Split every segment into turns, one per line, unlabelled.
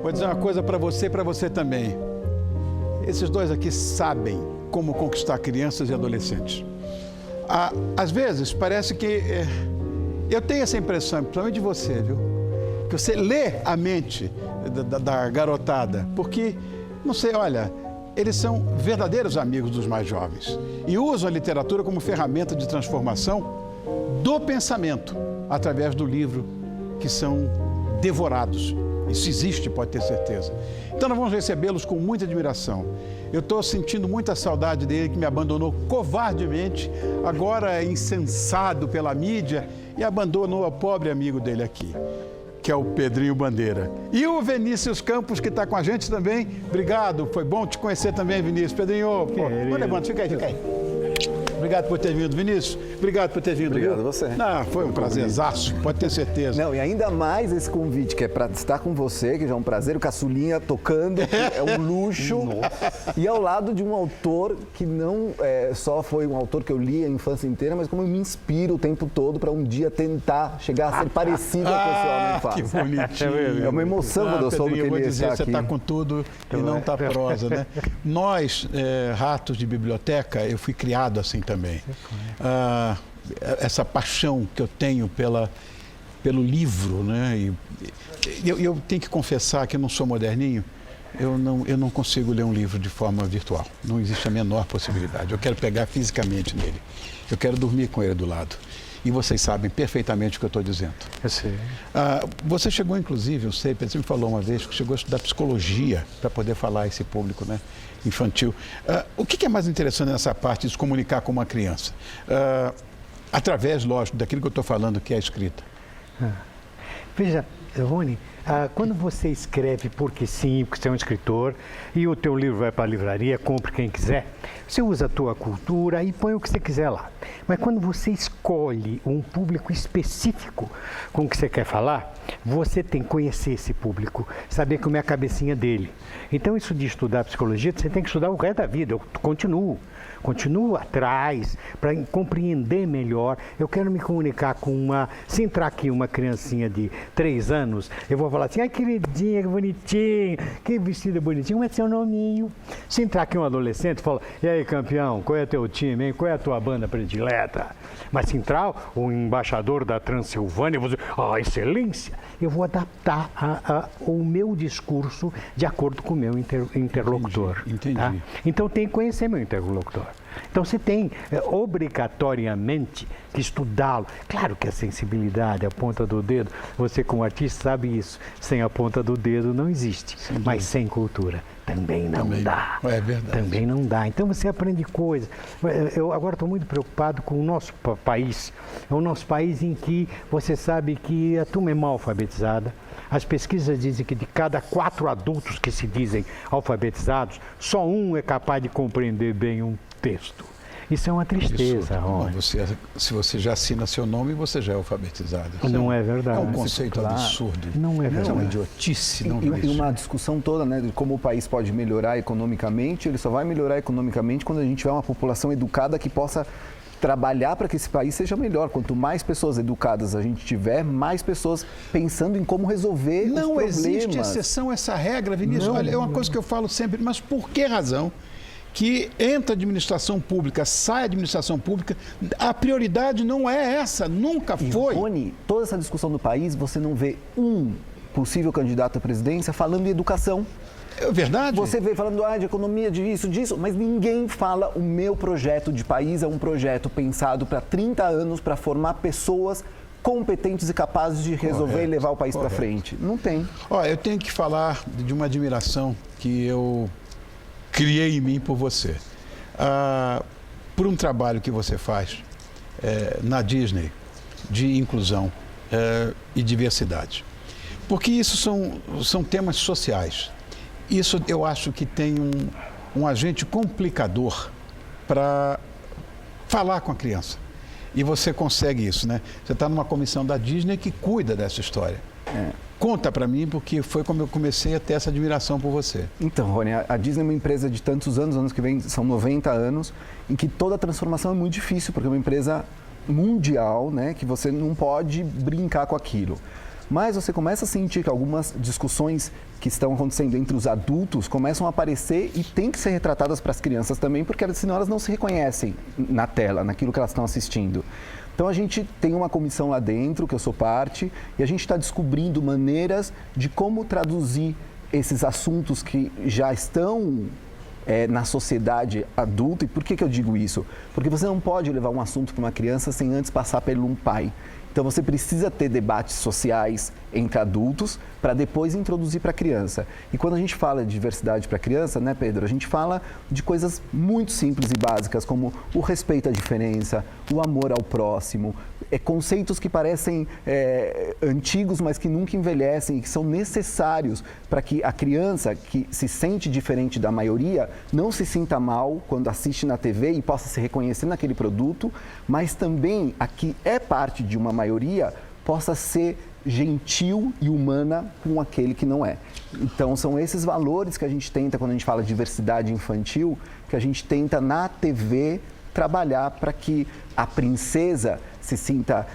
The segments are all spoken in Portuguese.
Vou dizer uma coisa para você e para você também. Esses dois aqui sabem como conquistar crianças e adolescentes. Às vezes, parece que... eu tenho essa impressão, principalmente de você, viu? Que você lê a mente da garotada, porque, não sei, olha, eles são verdadeiros amigos dos mais jovens e usam a literatura como ferramenta de transformação do pensamento, através do livro, que são devorados. Isso existe, pode ter certeza. Então nós vamos recebê-los com muita admiração. Eu estou sentindo muita saudade dele, que me abandonou covardemente, agora é incensado pela mídia e abandonou o pobre amigo dele aqui, que é o Pedrinho Bandeira. E o Vinícius Campos, que está com a gente também. Obrigado, foi bom te conhecer também, Vinícius. Pedrinho, não levanta, fica aí. Obrigado por ter vindo, Vinícius. Obrigado por ter vindo.
Obrigado a você.
Foi um prazerzaço, pode ter certeza.
Não, e ainda mais esse convite, que é para estar com você, que já é um prazer, o Caçulinha tocando, que é um luxo. E ao lado de um autor que não só foi um autor que eu li a infância inteira, mas como eu me inspiro o tempo todo para um dia tentar chegar a ser parecido com o que esse homem faz.
Que bonitinho.
É uma emoção quando eu soube que ele ia estar aqui.
Você está com tudo e não está prosa, né? Nós, ratos de biblioteca, eu fui criado assim também. Essa paixão que eu tenho pelo livro, né? E eu tenho que confessar que eu não sou moderninho. Eu não consigo ler um livro de forma virtual. Não existe a menor possibilidade. Eu quero pegar fisicamente nele. Eu quero dormir com ele do lado. E vocês sabem perfeitamente o que eu estou dizendo.
Eu sei.
Você chegou, inclusive, eu sei, você me falou uma vez que chegou a estudar psicologia para poder falar a esse público, né, infantil. O que é mais interessante nessa parte de se comunicar com uma criança? Através, lógico, daquilo que eu estou falando, que é a escrita.
Veja, Rony, quando você escreve porque sim, porque você é um escritor, e o teu livro vai para a livraria, compre quem quiser, você usa a tua cultura e põe o que você quiser lá. Mas quando você escolhe um público específico com o que você quer falar, você tem que conhecer esse público, saber como é a cabecinha dele. Então isso de estudar psicologia, você tem que estudar o resto da vida. Eu continuo atrás para compreender melhor. Eu quero me comunicar com se entrar aqui uma criancinha de 3 anos, eu vou falar assim, ai queridinha, que bonitinho, que vestido bonitinho, como é seu nominho? Se entrar aqui um adolescente, fala, e aí campeão, qual é teu time, hein? Qual é a tua banda predileta? Mas se entrar o embaixador da Transilvânia, eu vou dizer, excelência, eu vou adaptar o meu discurso de acordo com o meu interlocutor.
Entendi.
Tá? Então tem que conhecer meu interlocutor. Então você tem obrigatoriamente que estudá-lo. Claro que a sensibilidade, a ponta do dedo, você como artista sabe isso, sem a ponta do dedo não existe, mas sem cultura também não dá.
É verdade.
Também não dá. Então você aprende coisas. Eu agora estou muito preocupado com o nosso país. É o nosso país em que você sabe que a turma é mal alfabetizada. As pesquisas dizem que de cada 4 adultos que se dizem alfabetizados, só um é capaz de compreender bem um texto. Isso é uma tristeza, Rony.
Se você já assina seu nome, você já é alfabetizado.
Não é verdade.
É um conceito absurdo.
Não é verdade.
É uma idiotice.
E uma discussão toda, né, de como o país pode melhorar economicamente. Ele só vai melhorar economicamente quando a gente tiver uma população educada que possa trabalhar para que esse país seja melhor. Quanto mais pessoas educadas a gente tiver, mais pessoas pensando em como resolver os problemas.
Não existe exceção a essa regra, Vinícius. Olha, é uma coisa que eu falo sempre, mas por que razão que entra a administração pública, sai a administração pública, a prioridade não é essa, nunca foi.
Rony, toda essa discussão do país, você não vê um possível candidato à presidência falando de educação.
É verdade.
Você vê falando de economia, disso, mas ninguém fala o meu projeto de país é um projeto pensado para 30 anos para formar pessoas competentes e capazes de resolver e levar o país para frente. Não tem.
Eu tenho que falar de uma admiração que eu criei em mim por você. Por um trabalho que você faz na Disney de inclusão e diversidade. Porque isso são temas sociais. Isso eu acho que tem um agente complicador para falar com a criança. E você consegue isso, né? Você está numa comissão da Disney que cuida dessa história. Conta para mim, porque foi como eu comecei a ter essa admiração por você.
Então, Rony, a Disney é uma empresa de tantos anos que vem, são 90 anos, em que toda a transformação é muito difícil, porque é uma empresa mundial, né, que você não pode brincar com aquilo. mas você começa a sentir que algumas discussões que estão acontecendo entre os adultos começam a aparecer e tem que ser retratadas para as crianças também, porque senão elas não se reconhecem na tela, naquilo que elas estão assistindo. Então a gente tem uma comissão lá dentro, que eu sou parte, e a gente está descobrindo maneiras de como traduzir esses assuntos que já estão na sociedade adulta. E por que eu digo isso? Porque você não pode levar um assunto para uma criança sem antes passar por um pai. Então você precisa ter debates sociais entre adultos para depois introduzir para a criança. E quando a gente fala de diversidade para a criança, né, Pedro? A gente fala de coisas muito simples e básicas, como o respeito à diferença, o amor ao próximo, conceitos que parecem antigos, mas que nunca envelhecem e que são necessários para que a criança que se sente diferente da maioria não se sinta mal quando assiste na TV e possa se reconhecer naquele produto, mas também a que é parte de uma maioria possa ser gentil e humana com aquele que não é. Então, são esses valores que a gente tenta, quando a gente fala de diversidade infantil, que a gente tenta na TV trabalhar para que a princesa se sinta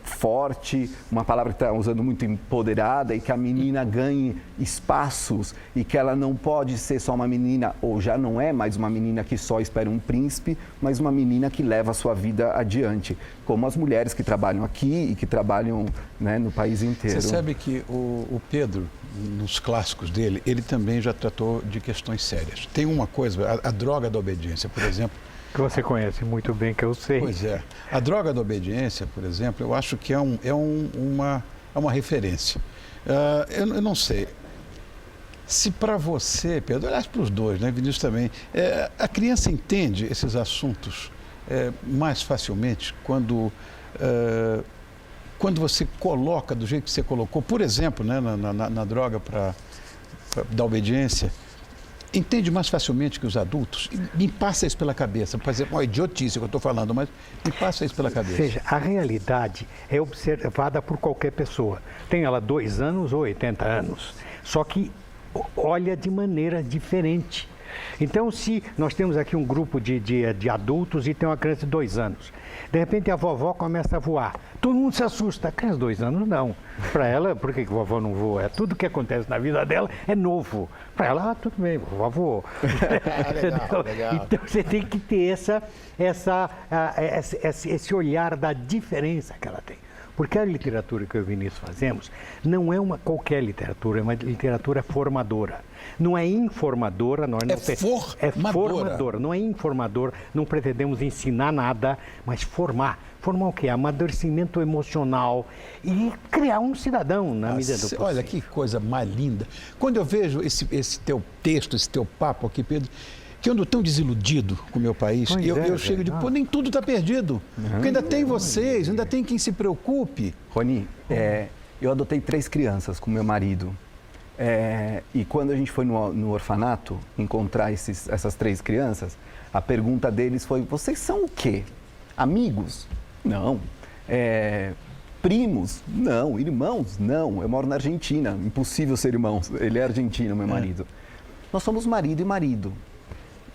forte, uma palavra que está usando muito, empoderada, e que a menina ganhe espaços e que ela não pode ser só uma menina, ou já não é mais uma menina que só espera um príncipe, mas uma menina que leva a sua vida adiante, como as mulheres que trabalham aqui e que trabalham, né, no país inteiro.
Você sabe que o Pedro, nos clássicos dele, ele também já tratou de questões sérias. Tem uma coisa, a droga da obediência, por exemplo,
que você conhece muito bem, que eu sei.
Pois é. A droga da obediência, por exemplo, eu acho que é uma referência. Eu não sei. Se para você, Pedro, aliás, para os dois, né, Vinícius também, a criança entende esses assuntos mais facilmente quando você coloca do jeito que você colocou, por exemplo, né, na droga da obediência, entende mais facilmente que os adultos. Me passa isso pela cabeça. Por exemplo, uma idiotice que eu estou falando, mas me passa isso pela cabeça.
Ou seja, a realidade é observada por qualquer pessoa. Tem ela 2 anos ou 80 anos. Só que olha de maneira diferente. Então, se nós temos aqui um grupo de adultos e tem uma criança de 2 anos, de repente a vovó começa a voar, todo mundo se assusta. A criança de 2 anos não. Para ela, por que a vovó não voa? Tudo que acontece na vida dela é novo. Para ela, tudo bem, vovó voou.
Legal.
Então você tem que ter esse olhar da diferença que ela tem. Porque a literatura que eu e o Vinícius fazemos não é qualquer literatura, é uma literatura formadora. Não é informadora, é formadora, não é informadora, não pretendemos ensinar nada, mas formar. Formar o quê? Amadurecimento emocional e criar um cidadão na medida do possível.
Olha que coisa mais linda. Quando eu vejo esse teu texto, esse teu papo aqui, Pedro, que eu ando tão desiludido com o meu país, eu chego de, pô, nem tudo está perdido. Porque ainda tem vocês, ainda tem quem se preocupe.
Rony, eu adotei 3 crianças com meu marido. E quando a gente foi no orfanato encontrar essas 3 crianças, a pergunta deles foi: vocês são o quê? Amigos? Não. Primos? Não. Irmãos? Não. Eu moro na Argentina, impossível ser irmãos. Ele é argentino, meu marido. Nós somos marido e marido.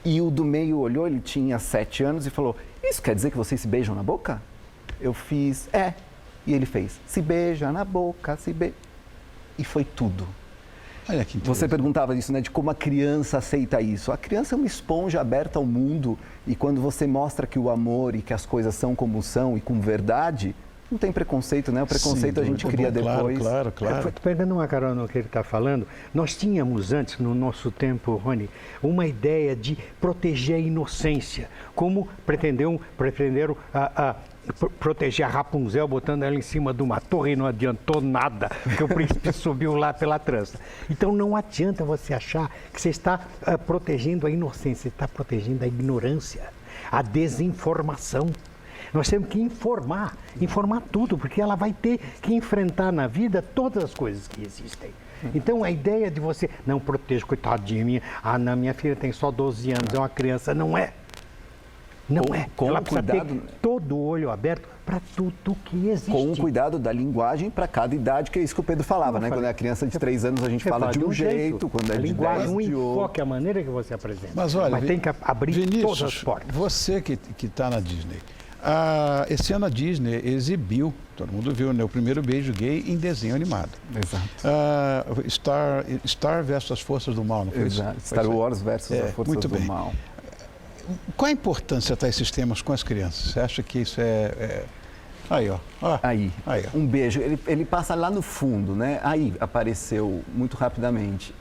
E o do meio olhou, ele tinha 7 anos e falou: isso quer dizer que vocês se beijam na boca? Eu fiz, E ele fez, se beija na boca, se beija. E foi tudo.
Olha que
Você perguntava isso, né, de como a criança aceita isso. A criança é uma esponja aberta ao mundo, e quando você mostra que o amor e que as coisas são como são e com verdade, não tem preconceito, né? O preconceito a gente cria depois.
Claro.
Pegando uma carona no que ele está falando, nós tínhamos antes, no nosso tempo, Rony, uma ideia de proteger a inocência, como pretenderam proteger a Rapunzel botando ela em cima de uma torre e não adiantou nada, porque o príncipe subiu lá pela trança. Então não adianta você achar que você está protegendo a inocência, você está protegendo a ignorância, a desinformação. Nós temos que informar tudo, porque ela vai ter que enfrentar na vida todas as coisas que existem. Então a ideia de você, não proteja, coitadinha minha, minha filha tem só 12 anos, é uma criança, não é. Ela precisa ter todo o olho aberto para tudo que existe.
Com o cuidado da linguagem para cada idade, que é isso que o Pedro falava, né? Quando é criança de 3 anos a gente fala de um jeito, quando é de 10 de outro.
Enfoque, a maneira que você apresenta.
Mas olha,
tem que abrir
Vinícius,
todas as portas.
Você que está na Disney, esse ano a Disney exibiu Todo mundo viu, né? O primeiro beijo gay em desenho animado.
Exato.
Star versus as Forças do Mal, não foi
Exato.
isso?
Star Wars versus as Forças
muito
do
bem.
Mal.
Qual a importância de tratar esses temas com as crianças? Você acha que isso Aí, ó.
Aí,
ó.
um beijo. Ele passa lá no fundo, né? Aí apareceu muito rapidamente.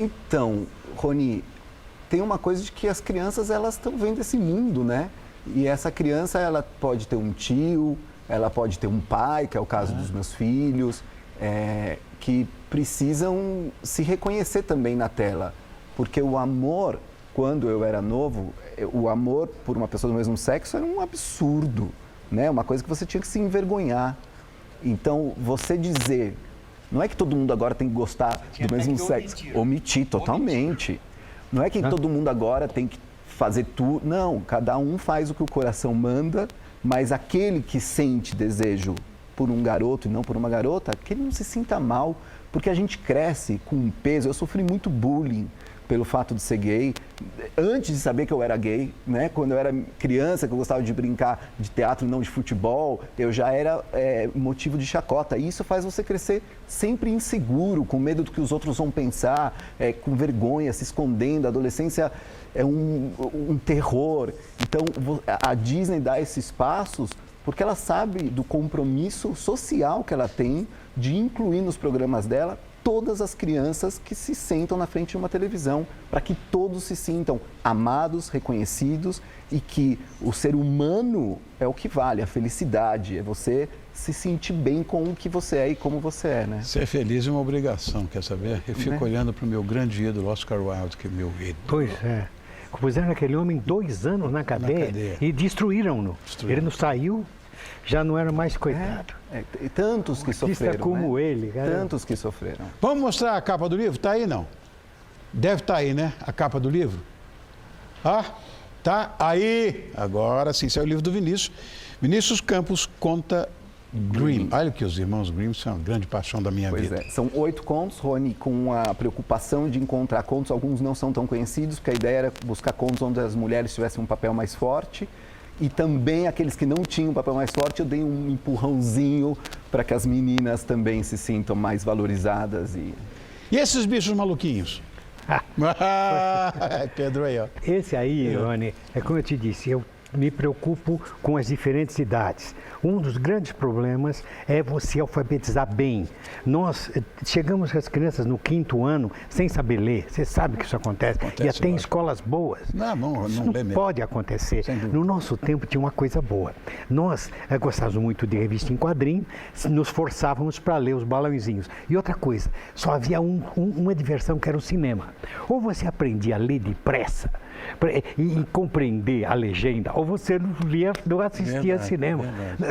Então, Rony, tem uma coisa de que as crianças, elas estão vendo esse mundo, né? E essa criança, ela pode ter um tio, ela pode ter um pai, que é o caso dos meus filhos, que precisam se reconhecer também na tela. Porque o amor, quando eu era novo, o amor por uma pessoa do mesmo sexo era um absurdo, né? Uma coisa que você tinha que se envergonhar. Então, você dizer, não é que todo mundo agora tem que gostar do mesmo sexo. Omitir totalmente. Não é que todo mundo agora tem que fazer tudo. Não, cada um faz o que o coração manda, mas aquele que sente desejo por um garoto e não por uma garota, que ele não se sinta mal, porque a gente cresce com um peso. Eu sofri muito bullying pelo fato de ser gay, antes de saber que eu era gay, né? Quando eu era criança, que eu gostava de brincar de teatro e não de futebol, eu já era motivo de chacota. E isso faz você crescer sempre inseguro, com medo do que os outros vão pensar, com vergonha, se escondendo. A adolescência é um terror. Então, a Disney dá esses passos porque ela sabe do compromisso social que ela tem de incluir nos programas dela todas as crianças que se sentam na frente de uma televisão, para que todos se sintam amados, reconhecidos e que o ser humano é o que vale, a felicidade, é você se sentir bem com o que você é e como você é, né?
Ser feliz é uma obrigação, quer saber? Eu fico olhando para o meu grande ídolo, Oscar Wilde, que é meu ídolo.
Pois é. Puseram aquele homem 2 anos na cadeia. E destruíram-no. Ele não saiu, já não era mais coitado.
E tantos que sofreram,
como
né?
ele, cara.
Tantos que sofreram.
Vamos mostrar a capa do livro? Tá aí, não? Deve estar aí, né? A capa do livro. Tá aí. Agora sim, esse é o livro do Vinícius. Vinícius Campos conta Grimm. Olha que os irmãos Grimm são uma grande paixão da minha vida.
São 8 contos, Rony, com a preocupação de encontrar contos. Alguns não são tão conhecidos, porque a ideia era buscar contos onde as mulheres tivessem um papel mais forte. E também aqueles que não tinham um papel mais forte, eu dei um empurrãozinho para que as meninas também se sintam mais valorizadas. E
esses bichos maluquinhos? Pedro aí, ó.
Esse aí, Rony, é como eu te disse, eu me preocupo com as diferentes idades. Um dos grandes problemas é você alfabetizar bem. Nós chegamos com as crianças no 5º ano sem saber ler. Você sabe que isso acontece e até em escolas boas. Não pode acontecer. No nosso tempo tinha uma coisa boa. Nós gostávamos muito de revista em quadrinho, nos forçávamos para ler os balãozinhos. E outra coisa, só havia uma diversão, que era o cinema. Ou você aprendia a ler depressa e compreender a legenda, ou você não assistia cinema.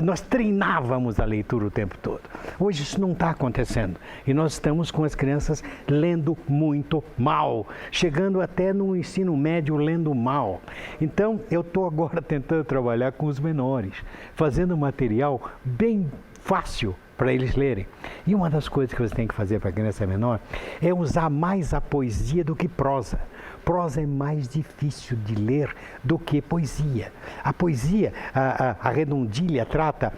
Nós treinávamos a leitura o tempo todo. Hoje isso não está acontecendo. E nós estamos com as crianças lendo muito mal, chegando até no ensino médio lendo mal. Então, eu estou agora tentando trabalhar com os menores, fazendo material bem fácil para eles lerem. E uma das coisas que você tem que fazer para a criança menor é usar mais a poesia do que prosa. Prosa é mais difícil de ler do que poesia. A poesia, a redondilha, trata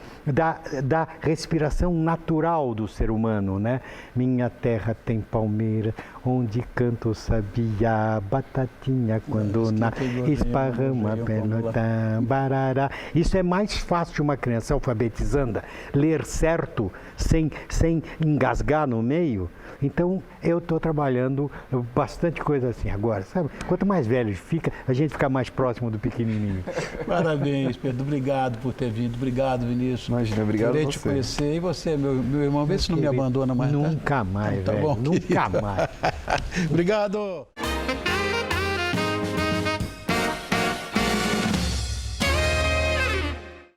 da respiração natural do ser humano, né? Minha terra tem palmeira, onde canta o sabiá, batatinha quando esparrama pelotã, barará. Isso é mais fácil uma criança alfabetizanda ler certo, sem engasgar no meio. Então, eu estou trabalhando bastante coisa assim agora, sabe? Quanto mais velho fica, a gente fica mais próximo do pequenininho.
Parabéns, Pedro. Obrigado por ter vindo. Obrigado, Vinícius.
Imagina, obrigado a você.
Te conhecer. E você, meu irmão, vê se não me abandona mais.
Nunca mais,
tá
velho.
Bom,
nunca mais.
Obrigado.